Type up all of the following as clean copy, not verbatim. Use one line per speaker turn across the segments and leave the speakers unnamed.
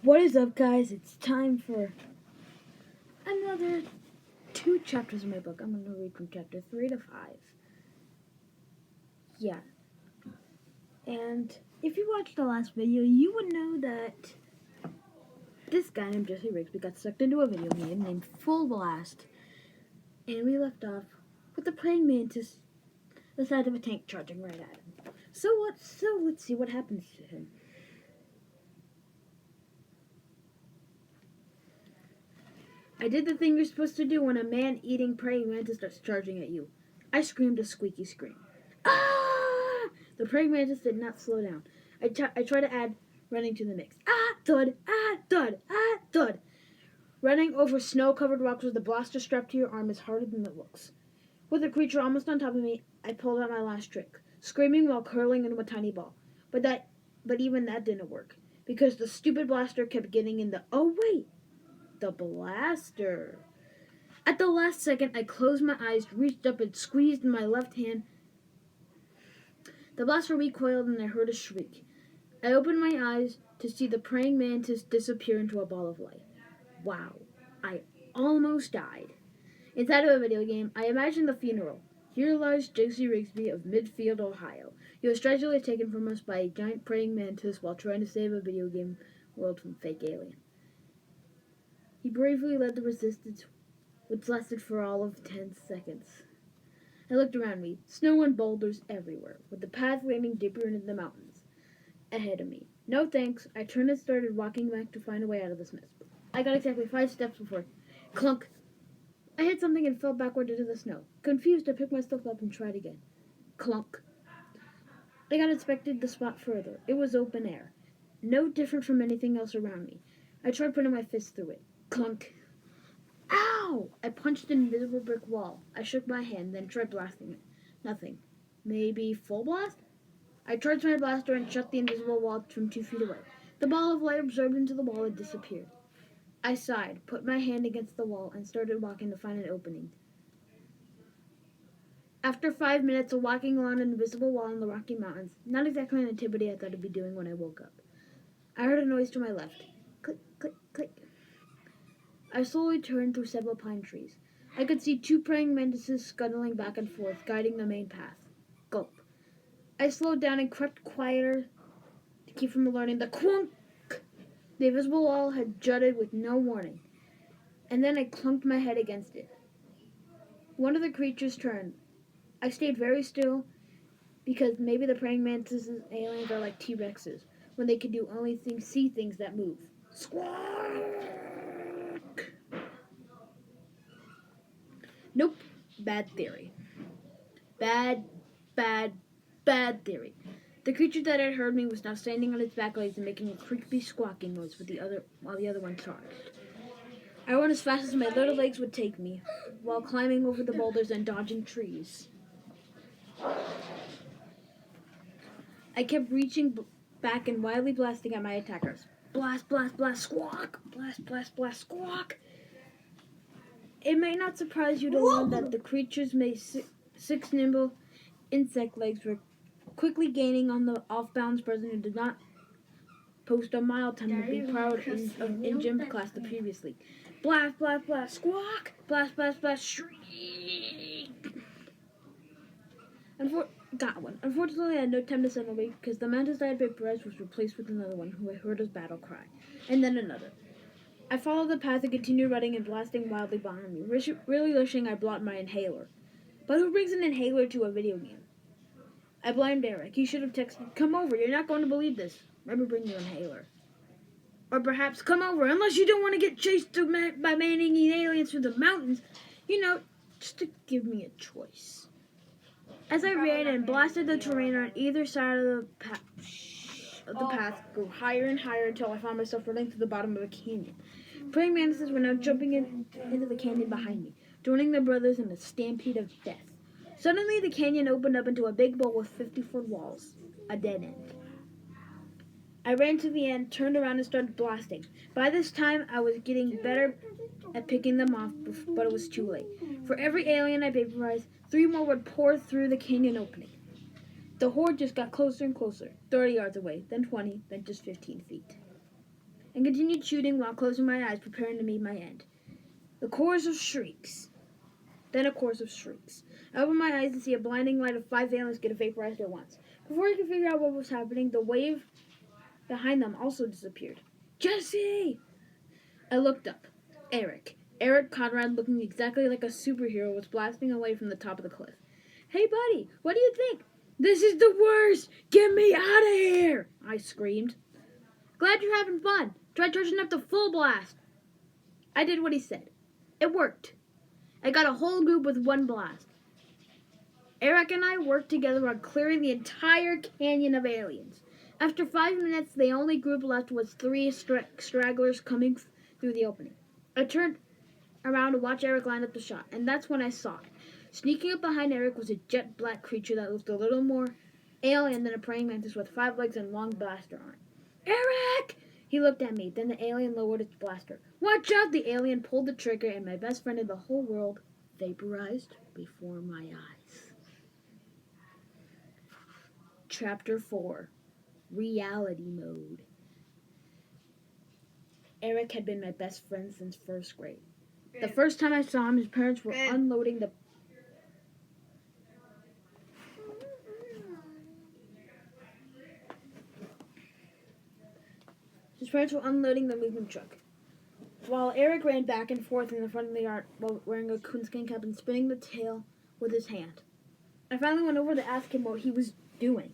What is up, guys? It's time for another 2 chapters of my book. I'm going to read from chapter 3 to 5. Yeah. And if you watched the last video, you would know that this guy named Jesse Rigsby got sucked into a video game named Full Blast. And we left off with the praying mantis the size of a tank charging right at him. So let's see what happens to him. I did the thing you're supposed to do when a man-eating praying mantis starts charging at you. I screamed a squeaky scream. Ah! The praying mantis did not slow down. I tried to add running to the mix. Ah! Thud! Ah! Thud! Ah! Thud! Running over snow-covered rocks with a blaster strapped to your arm is harder than it looks. With the creature almost on top of me, I pulled out my last trick, screaming while curling into a tiny ball. But even that didn't work, because the stupid blaster kept getting in the... Oh, wait! The blaster. At the last second, I closed my eyes, reached up and squeezed my left hand. The blaster recoiled and I heard a shriek. I opened my eyes to see the praying mantis disappear into a ball of light. Wow, I almost died. Inside of a video game, I imagined the funeral. Here lies Jesse Rigsby of Midfield, Ohio. He was tragically taken from us by a giant praying mantis while trying to save a video game world from fake alien. He bravely led the resistance, which lasted for all of 10 seconds. I looked around me, snow and boulders everywhere, with the path leading deeper into the mountains ahead of me. No thanks, I turned and started walking back to find a way out of this mess. I got exactly 5 steps before clunk. I hit something and fell backward into the snow. Confused, I picked myself up and tried again. Clunk. I got inspected the spot further. It was open air, no different from anything else around me. I tried putting my fist through it. Clunk. Ow! I punched an invisible brick wall. I shook my hand, then tried blasting it. Nothing. Maybe full blast? I charged my blaster and shut the invisible wall from 2 feet away. The ball of light absorbed into the wall and disappeared. I sighed, put my hand against the wall, and started walking to find an opening. After 5 minutes of walking along an invisible wall in the Rocky Mountains, not exactly an activity I thought I'd be doing when I woke up, I heard a noise to my left. Click, click, click. I slowly turned through several pine trees. I could see 2 praying mantises scuttling back and forth, guiding the main path. Gulp. I slowed down and crept quieter to keep from alerting the clunk. The invisible wall had jutted with no warning, and then I clunked my head against it. One of the creatures turned. I stayed very still, because maybe the praying mantises aliens are like T-Rexes, when they can do only see things that move. Squawk! Nope. Bad theory. Bad theory. The creature that had heard me was now standing on its back legs and making a creepy squawking noise while the other one charged. I ran as fast as my little legs would take me, while climbing over the boulders and dodging trees. I kept reaching back and wildly blasting at my attackers. Blast, blast, blast, squawk! Blast, blast, blast, squawk! It may not surprise you to learn that the creature's 6 nimble insect legs were quickly gaining on the off-balance person who did not post a mile time to be proud in gym class the previous week. Blast, blast, blast, squawk! Blast, blast, blast, shriek! Got one. Unfortunately, I had no time to send away because the mantis I had vaporized was replaced with another one who I heard his battle cry, and then another. I followed the path and continued running and blasting wildly behind me, really wishing I brought my inhaler. But who brings an inhaler to a video game? I blamed Eric. He should have texted, "Come over, you're not going to believe this. Remember, bring your inhaler." Or perhaps, "Come over, unless you don't want to get chased by man-eating aliens through the mountains." You know, just to give me a choice. As I ran and blasted the terrain on either side of the path grew higher and higher until I found myself running to the bottom of a canyon. Praying mantises were now jumping into the canyon behind me, joining their brothers in a stampede of death. Suddenly, the canyon opened up into a big bowl with 50-foot walls. A dead end. I ran to the end, turned around, and started blasting. By this time, I was getting better at picking them off, but it was too late. For every alien I vaporized, 3 more would pour through the canyon opening. The horde just got closer and closer, 30 yards away, then 20, then just 15 feet. and continued shooting while closing my eyes, preparing to meet my end. The chorus of shrieks. Then a chorus of shrieks. I opened my eyes to see a blinding light of 5 aliens get vaporized at once. Before I could figure out what was happening, the wave behind them also disappeared. Jesse! I looked up. Eric Conrad, looking exactly like a superhero, was blasting away from the top of the cliff. Hey, buddy, what do you think? This is the worst! Get me out of here! I screamed. Glad you're having fun. Try charging up to full blast. I did what he said. It worked. I got a whole group with one blast. Eric and I worked together on clearing the entire canyon of aliens. After 5 minutes, the only group left was 3 stragglers coming through the opening. I turned around to watch Eric line up the shot, and that's when I saw it. Sneaking up behind Eric was a jet black creature that looked a little more alien than a praying mantis with 5 legs and long blaster arm. Eric! He looked at me, then the alien lowered its blaster. Watch out! The alien pulled the trigger, and my best friend in the whole world vaporized before my eyes. Chapter 4. Reality Mode. Eric had been my best friend since first grade. The first time I saw him, his parents were unloading the moving truck. While Eric ran back and forth in the front of the yard while wearing a coonskin cap and spinning the tail with his hand. I finally went over to ask him what he was doing.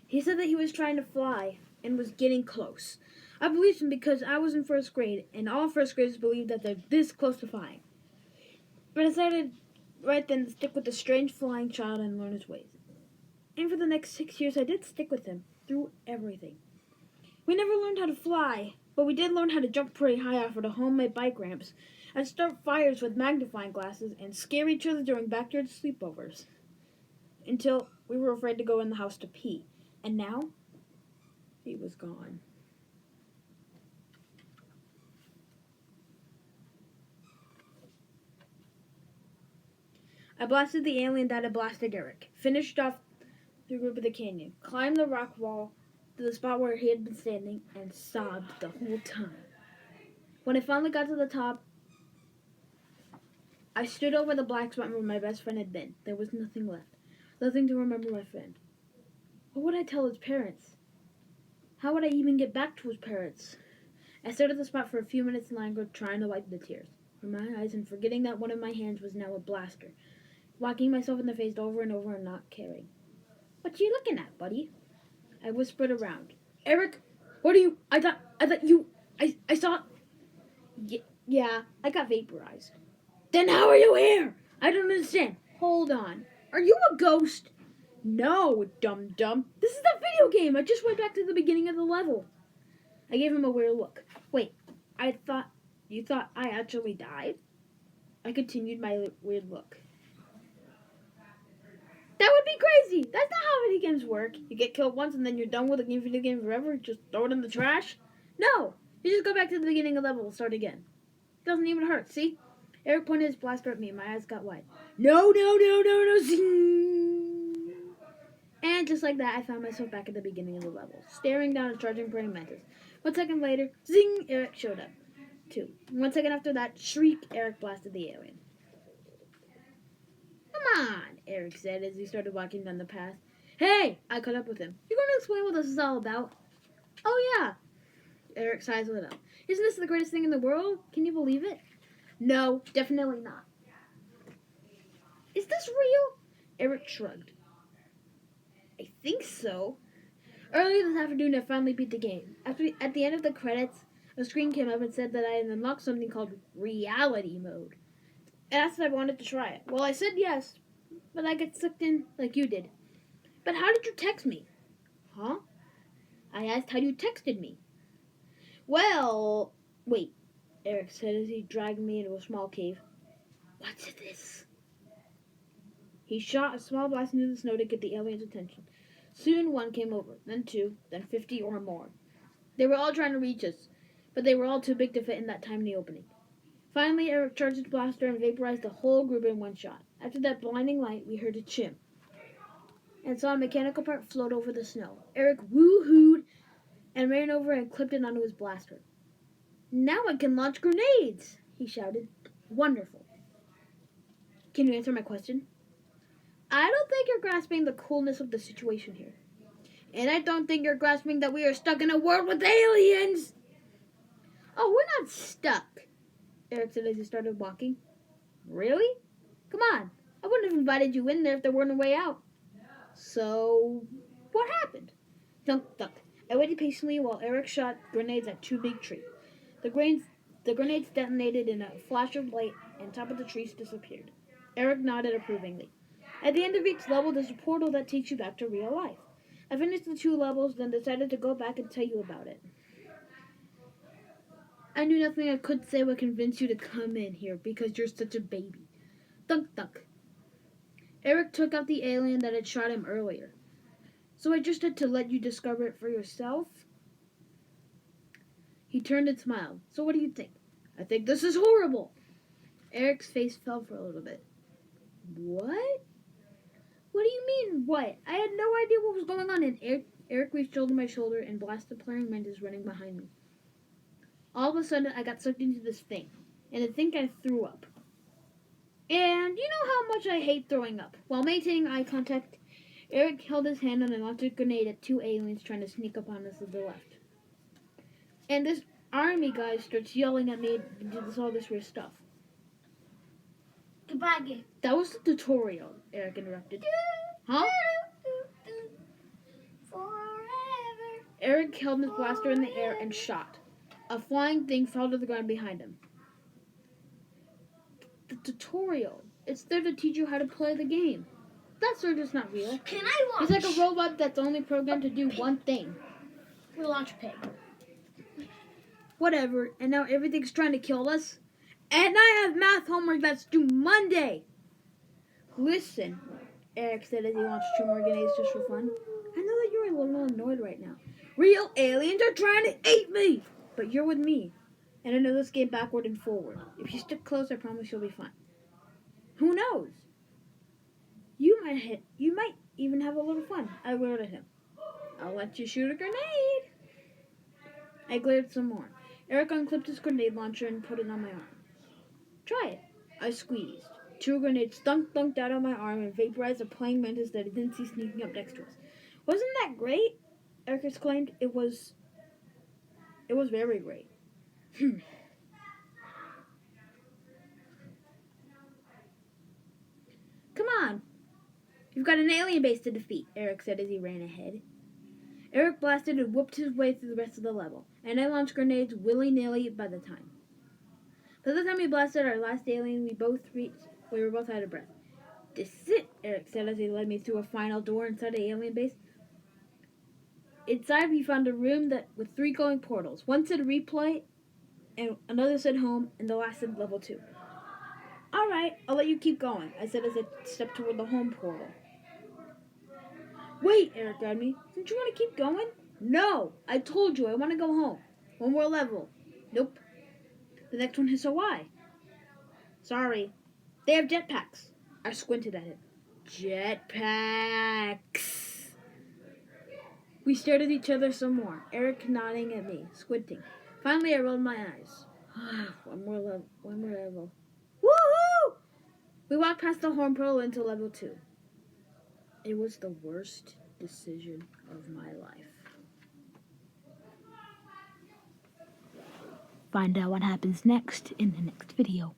He said that he was trying to fly and was getting close. I believed him because I was in first grade, and all first graders believe that they're this close to flying. But I decided right then to stick with the strange flying child and learn his ways. And for the next 6 years, I did stick with him through everything. We never learned how to fly, but we did learn how to jump pretty high off of the homemade bike ramps, and start fires with magnifying glasses, and scare each other during backyard sleepovers. Until we were afraid to go in the house to pee. And now, he was gone. I blasted the alien that had blasted Eric, finished off the group of the canyon, climbed the rock wall to the spot where he had been standing, and sobbed the whole time. When I finally got to the top, I stood over the black spot where my best friend had been. There was nothing left. Nothing to remember my friend. What would I tell his parents? How would I even get back to his parents? I stood at the spot for a few minutes longer, trying to wipe the tears from my eyes and forgetting that one of my hands was now a blaster, whacking myself in the face over and over and not caring. What you looking at, buddy? I whispered around. Eric, what are you? I saw. Yeah, I got vaporized. Then how are you here? I don't understand. Hold on. Are you a ghost? No, dum-dum. This is a video game. I just went back to the beginning of the level. I gave him a weird look. Wait, you thought I actually died? I continued my weird look. That would be crazy. That's not how video games work. You get killed once and then you're done with the video game forever. Just throw it in the trash. No, you just go back to the beginning of the level and start again. Doesn't even hurt, see? Eric pointed his blaster at me and my eyes got wide. No, zing! And just like that, I found myself back at the beginning of the level, staring down at charging praying mantis. 1 second later, zing! Eric showed up, too. 1 second after that, shriek! Eric blasted the alien. Come on, Eric said as he started walking down the path. Hey! I caught up with him. You going to explain what this is all about? Oh, yeah. Eric's eyes lit up. Isn't this the greatest thing in the world? Can you believe it? No, definitely not. Is this real? Eric shrugged. I think so. Earlier this afternoon, I finally beat the game. At the end of the credits, a screen came up and said that I had unlocked something called Reality Mode. It asked if I wanted to try it. Well, I said yes, but I got sucked in like you did. But how did you text me? Huh? I asked how you texted me. Well, wait, Eric said as he dragged me into a small cave. What's this? He shot a small blast into the snow to get the alien's attention. Soon 1 came over, then 2, then 50 or more. They were all trying to reach us, but they were all too big to fit in that tiny opening. Finally, Eric charged his blaster and vaporized the whole group in one shot. After that blinding light, we heard a chim and saw a mechanical part float over the snow. Eric woo-hooed and ran over and clipped it onto his blaster. Now I can launch grenades, he shouted. Wonderful. Can you answer my question? I don't think you're grasping the coolness of the situation here. And I don't think you're grasping that we are stuck in a world with aliens. Oh, we're not stuck, Eric said as he started walking. Really? Come on. I wouldn't have invited you in there if there weren't a way out. So, what happened? Dunk, dunk. I waited patiently while Eric shot grenades at two big trees. The grenades detonated in a flash of light, and top of the trees disappeared. Eric nodded approvingly. At the end of each level, there's a portal that takes you back to real life. I finished the 2 levels, then decided to go back and tell you about it. I knew nothing I could say would convince you to come in here because you're such a baby. Thunk, thunk. Eric took out the alien that had shot him earlier. So I just had to let you discover it for yourself? He turned and smiled. So what do you think? I think this is horrible. Eric's face fell for a little bit. What? What do you mean, what? I had no idea what was going on, and Eric reached over my shoulder and blasted Playing Mantis running behind me. All of a sudden, I got sucked into this thing, and I think I threw up. And you know how much I hate throwing up. While maintaining eye contact, Eric held his hand on and launched a grenade at 2 aliens trying to sneak up on us to the left. And this army guy starts yelling at me and does all this weird stuff.
Goodbye, game.
That was the tutorial, Eric interrupted. Huh?
Forever.
Eric held his blaster in the air and shot. A flying thing fell to the ground behind him. The tutorial. It's there to teach you how to play the game. That sword is not real.
Can I launch?
It's like a robot that's only programmed to do one thing.
We launch pig.
Whatever, and now everything's trying to kill us? And I have math homework that's due Monday! Listen, Eric said as he launched 2 more grenades just for fun. I know that you're a little annoyed right now. Real aliens are trying to eat me! But you're with me, and I know this game backward and forward. If you stick close, I promise you'll be fine. Who knows? You might even have a little fun. I glared at him. I'll let you shoot a grenade. I glared some more. Eric unclipped his grenade launcher and put it on my arm. Try it. I squeezed. 2 grenades thunked out of my arm and vaporized a Playing Mantis that I didn't see sneaking up next to us. Wasn't that great? Eric exclaimed. It was very great. Come on. You've got an alien base to defeat, Eric said as he ran ahead. Eric blasted and whooped his way through the rest of the level, and I launched grenades willy-nilly by the time. By the time we blasted our last alien, we were both out of breath. This is it, Eric said as he led me through a final door inside the alien base. Inside, we found a room with 3 glowing portals. One said replay, and another said home, and the last said level 2. All right, I'll let you keep going, I said as I stepped toward the home portal. Wait, Eric grabbed me. Don't you want to keep going? No, I told you I want to go home. 1 more level. Nope. The next one is so why? Sorry. They have jetpacks. I squinted at him. Jetpacks. We stared at each other some more, Eric nodding at me, squinting. Finally, I rolled my eyes. 1 more level. Woohoo! We walked past the home portal into level 2. It was the worst decision of my life. Find out what happens next in the next video.